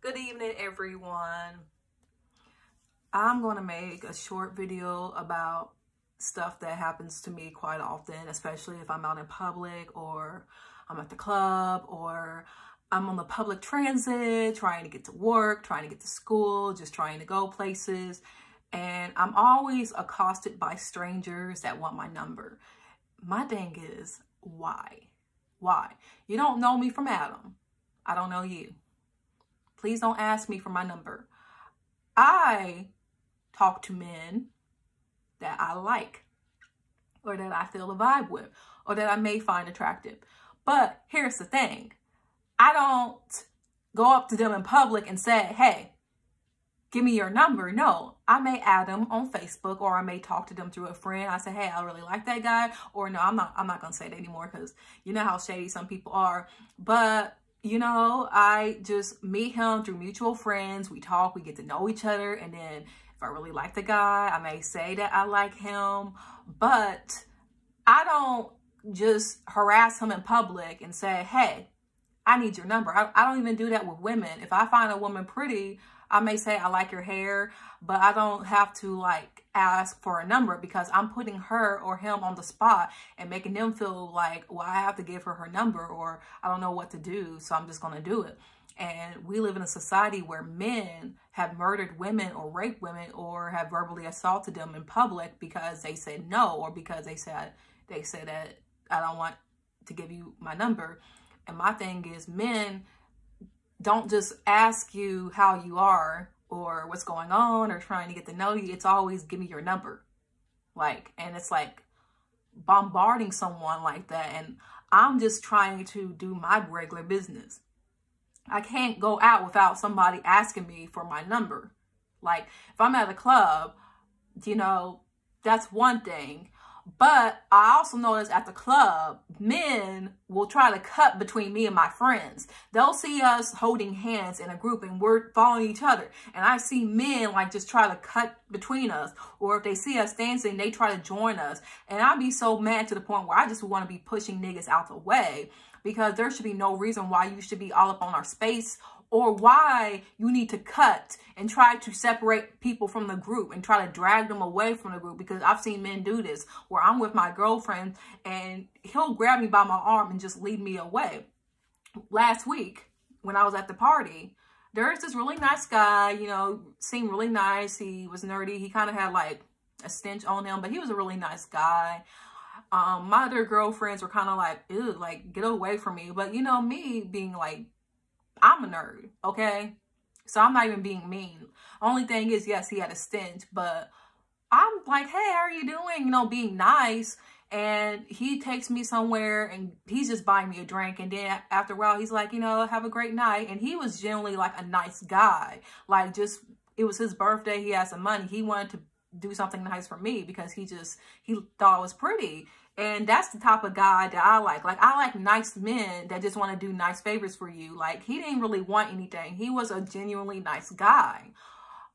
Good evening, everyone. I'm going to make a short video about stuff that happens to me quite often, especially if I'm out in public or I'm at the club or I'm on the public transit, trying to get to work, trying to get to school, just trying to go places. And I'm always accosted by strangers that want my number. My thing is, why? Why? You don't know me from Adam. I don't know you. Please don't ask me for my number. I talk to men that I like or that I feel a vibe with or that I may find attractive. But here's the thing. I don't go up to them in public and say, hey, give me your number. No, I may add them on Facebook or I may talk to them through a friend. I say, hey, I really like that guy. Or no, I'm not going to say that anymore because you know how shady some people are. But you know, I just meet him through mutual friends. We talk, we get to know each other. And then if I really like the guy, I may say that I like him. But I don't just harass him in public and say, hey, I need your number. I don't even do that with women. If I find a woman pretty, I may say I like your hair, but I don't have to like ask for a number because I'm putting her or him on the spot and making them feel like, well, I have to give her number or I don't know what to do, so I'm just going to do it. And we live in a society where men have murdered women or raped women or have verbally assaulted them in public because they said no or because they said that I don't want to give you my number. And my thing is, men don't just ask you how you are or what's going on or trying to get to know you. It's always give me your number. And it's like bombarding someone like that. And I'm just trying to do my regular business. I can't go out without somebody asking me for my number. Like if I'm at a club, you know, that's one thing. But I also notice at the club, men will try to cut between me and my friends. They'll see us holding hands in a group and we're following each other. And I see men like just try to cut between us. Or if they see us dancing, they try to join us. And I'd be so mad to the point where I just want to be pushing niggas out the way. Because there should be no reason why you should be all up on our space or why you need to cut and try to separate people from the group and try to drag them away from the group. Because I've seen men do this where I'm with my girlfriend and he'll grab me by my arm and just lead me away. Last week when I was at the party, there's this really nice guy, you know, seemed really nice. He was nerdy. He kind of had like a stench on him, but he was a really nice guy. My other girlfriends were kind of like, ew, like get away from me. But you know, me being like, I'm a nerd, okay? So I'm not even being mean. Only thing is, yes, he had a stench, but I'm like, hey, how are you doing? You know, being nice. And he takes me somewhere and he's just buying me a drink. And then after a while, he's like, you know, have a great night. And he was generally like a nice guy. Like just, it was his birthday. He had some money. He wanted to do something nice for me because he thought I was pretty. And that's the type of guy that I like. Like, I like nice men that just want to do nice favors for you. Like, he didn't really want anything. He was a genuinely nice guy.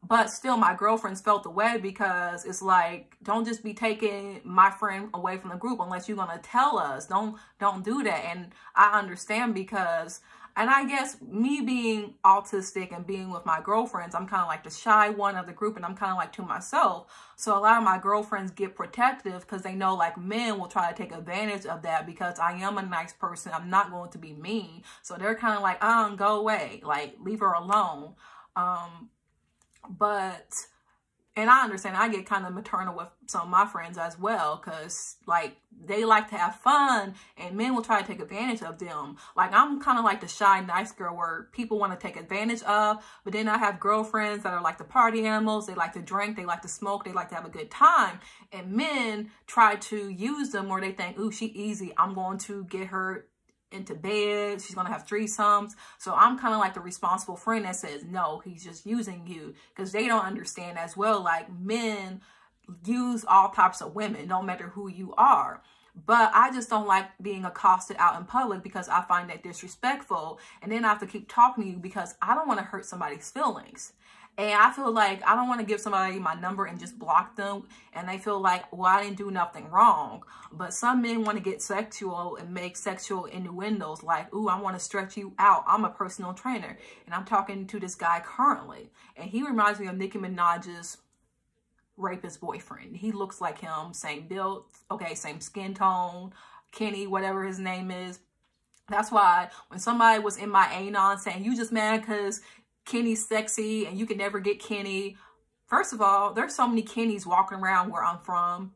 But still, my girlfriends felt the way because it's like, don't just be taking my friend away from the group unless you're going to tell us. Don't do that. And I understand because... And I guess me being autistic and being with my girlfriends, I'm kind of like the shy one of the group and I'm kind of like to myself. So a lot of my girlfriends get protective because they know like men will try to take advantage of that because I am a nice person. I'm not going to be mean. So they're kind of like, go away. Like, leave her alone. And I understand I get kind of maternal with some of my friends as well because, like, they like to have fun and men will try to take advantage of them. Like, I'm kind of like the shy, nice girl where people want to take advantage of. But then I have girlfriends that are like the party animals. They like to drink. They like to smoke. They like to have a good time. And men try to use them where they think, ooh, she easy. I'm going to get her into bed, she's gonna have threesomes. So I'm kind of like the responsible friend that says no, he's just using you, because they don't understand as well, like, men use all types of women, no matter who you are. But I just don't like being accosted out in public because I find that disrespectful, and then I have to keep talking to you because I don't want to hurt somebody's feelings. And I feel like I don't want to give somebody my number and just block them. And they feel like, well, I didn't do nothing wrong. But some men want to get sexual and make sexual innuendos like, ooh, I want to stretch you out. I'm a personal trainer. And I'm talking to this guy currently. And he reminds me of Nicki Minaj's rapist boyfriend. He looks like him, same build, okay, same skin tone, Kenny, whatever his name is. That's why when somebody was in my anon saying, you just mad because Kenny's sexy and you can never get Kenny. First of all, there's so many Kennys walking around where I'm from.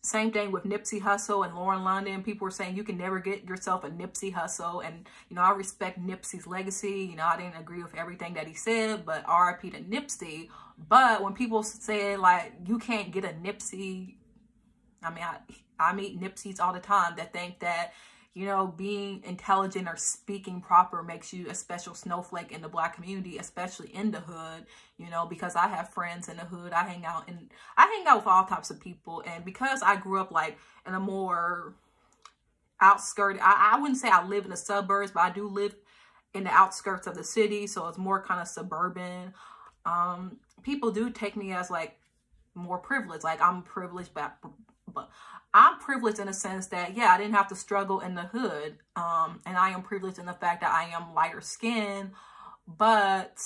Same thing with Nipsey Hussle and Lauren London. People were saying you can never get yourself a Nipsey Hussle. And, you know, I respect Nipsey's legacy. You know, I didn't agree with everything that he said, but RIP to Nipsey. But when people say, like, you can't get a Nipsey, I mean, I meet Nipseys all the time that think that, you know, being intelligent or speaking proper makes you a special snowflake in the Black community, especially in the hood, you know, because I have friends in the hood. I hang out with all types of people. And because I grew up like in a more outskirt, I wouldn't say I live in the suburbs, but I do live in the outskirts of the city. So it's more kind of suburban. People do take me as like more privileged. Like I'm privileged, but I'm privileged in a sense that, yeah, I didn't have to struggle in the hood. And I am privileged in the fact that I am lighter skinned, but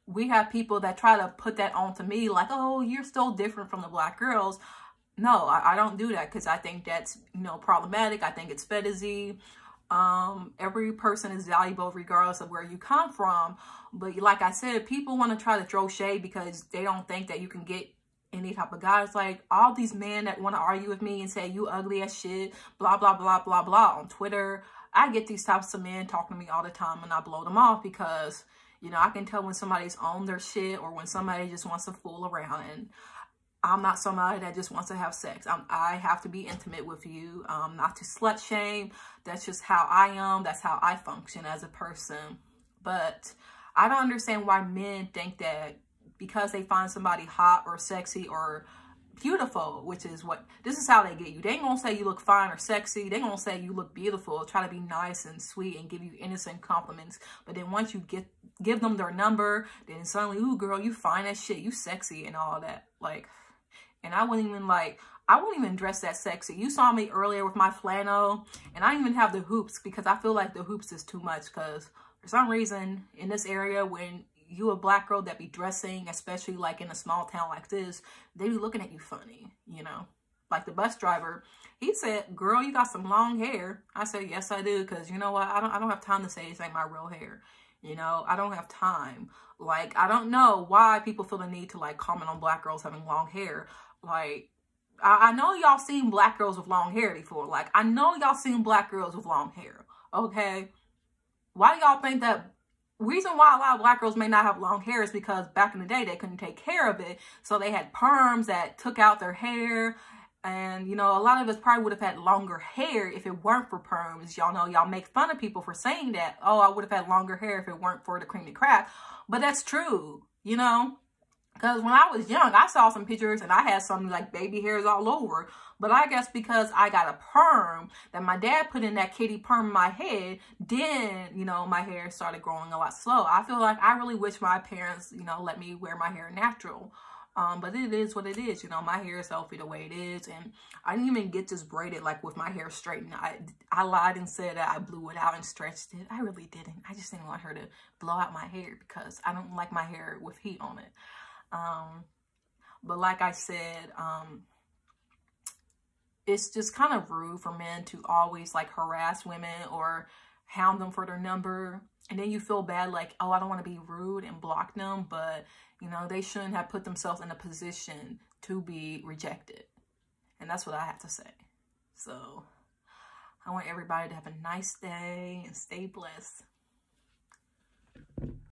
we have people that try to put that onto me like, oh, you're still different from the Black girls. No, I don't do that because I think that's, you know, problematic. I think it's fetishy. Every person is valuable regardless of where you come from. But like I said, people want to try to throw shade because they don't think that you can get any type of guy. It's like all these men that want to argue with me and say you ugly as shit, blah, blah, blah, blah, blah on Twitter. I get these types of men talking to me all the time and I blow them off because, you know, I can tell when somebody's on their shit or when somebody just wants to fool around. And I'm not somebody that just wants to have sex. I have to be intimate with you, not to slut shame. That's just how I am. That's how I function as a person. But I don't understand why men think that because they find somebody hot or sexy or beautiful, which is what, this is how they get you. They ain't gonna say you look fine or sexy. They gonna say you look beautiful, try to be nice and sweet and give you innocent compliments. But then once you give them their number, then suddenly, ooh, girl, you fine as shit, you sexy and all that. Like, and I wouldn't even dress that sexy. You saw me earlier with my flannel and I didn't even have the hoops because I feel like the hoops is too much because for some reason in this area, when you a Black girl that be dressing, especially like in a small town like this, they be looking at you funny, you know. Like the bus driver, he said, girl, you got some long hair. I said, yes, I do. Because you know what? I don't have time to say this ain't my real hair. You know, I don't have time. Like, I don't know why people feel the need to like comment on Black girls having long hair. Like, I know y'all seen Black girls with long hair before. Like, I know y'all seen Black girls with long hair. Okay. Why do y'all think that? Reason why a lot of Black girls may not have long hair is because back in the day, they couldn't take care of it. So they had perms that took out their hair. And, you know, a lot of us probably would have had longer hair if it weren't for perms. Y'all know y'all make fun of people for saying that. Oh, I would have had longer hair if it weren't for the cream and crack. But that's true, you know. Because when I was young, I saw some pictures and I had some like baby hairs all over. But I guess because I got a perm that my dad put in that kitty perm in my head, then, you know, my hair started growing a lot slow. I feel like I really wish my parents, you know, let me wear my hair natural. But it is what it is. You know, my hair is healthy the way it is. And I didn't even get this braided like with my hair straightened. I lied and said that I blew it out and stretched it. I really didn't. I just didn't want her to blow out my hair because I don't like my hair with heat on it. But like I said, it's just kind of rude for men to always like harass women or hound them for their number. And then you feel bad like, oh, I don't want to be rude and block them. But, you know, they shouldn't have put themselves in a position to be rejected. And that's what I have to say. So I want everybody to have a nice day and stay blessed.